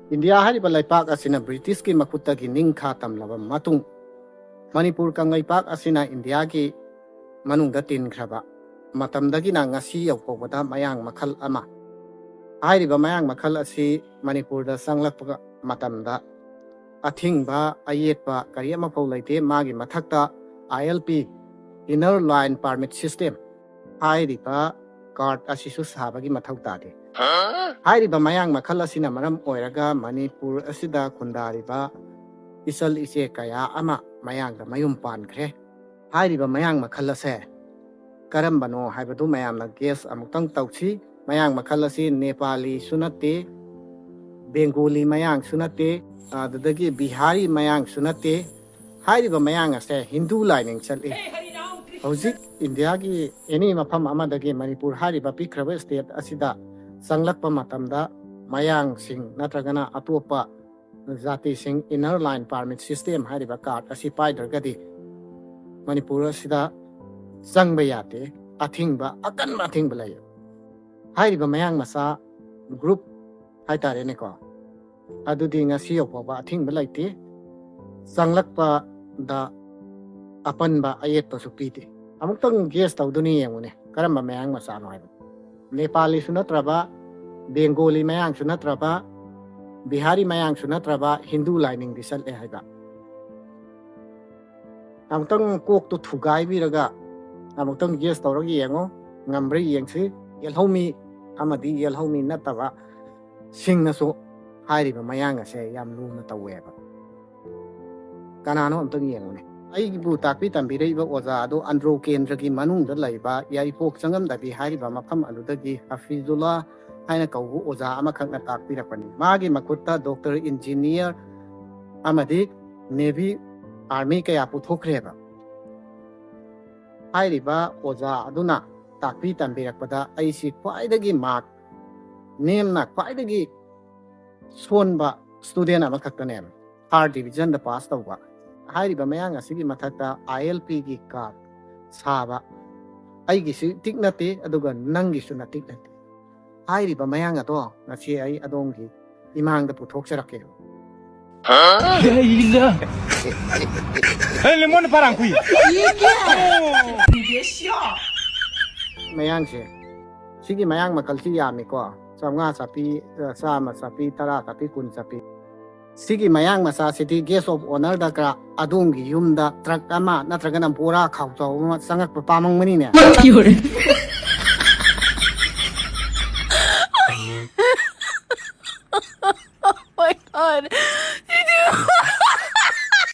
India hariba laipak asina British ki makuta ki ningkha tamlaba matung Manipur kang laipak asina India ki manungda tinkraba matamdagi na ngasi yawpawada mayang makhal ama hariba mayang makhal asi Manipur da sanglakpa matamda athingba ayetpa kari ama pau laite magi mathakta ILP inner line permit system hariba card asisu sabagi mathau tade hariba mayang makhal asina maram oiraga Manipur asida khundariba isal ise kaya ama mayang da mayum pankre hariba mayang makhal ase karambano haibadu mayam na guess amutang tauchi mayang makhal asi Nepali sunate Bengali mayang sunate adagi Bihari mayang sunate hariba mayang ase Hindu lining chali hojik India gi any mafam amadagi Manipur hariba pikraba state asida sanglakpa matamda mayang sing natragana atopa zati sing inner line permit system hariba card asi paidragadi Manipur asida changba yate athingba akan athingba layo hariba mayang masa group haitare ne ko adudi ngasi yopa athingba laite sanglakpa da apanba ayetpa supiti amuktang guess tawduni yengune karamba mayang masa no haiba Nepali sunatraba Bengali mayang sunatraba Bihari mayang sunatraba Hindu lining disal e haiba amutang kok tu thugai biraga amutang guess tawragi yengo ngamri yengsi yelhomi amadi yelhomi nataba singnaso hairiba mayang ase yam luna taweba kanano amtang yengone aibu takpi tambireba oza ado andro kendragi manungda laiba yaipok changam dabi hariba mafam aludagi Hafizullah haina kaubu oza amakhakna takpirakpani magi makutta doctor engineer amadi navy army kaya puthokhreba hairiba oza aduna takpi tambirakpada aisi khwaidagi mark nemna khwaidagi sonba student amakhakane third division da pass tawba hariba mayang asigi mathakta ILP gi card saba aigi si tiknate aduga nangi su natik nate hariba mayang ato ngasi ai adongi imang da puthok sarake Gila. Hermone parang kui. mayang se sigi mayang makal si yami ko samnga sapi sama sapi tara sapi kun sapi sigi mayang masa city guest of honor da kra adungi yumda truck ama natragana pura khawchaw ma sangak pamang mani ne Oh my god.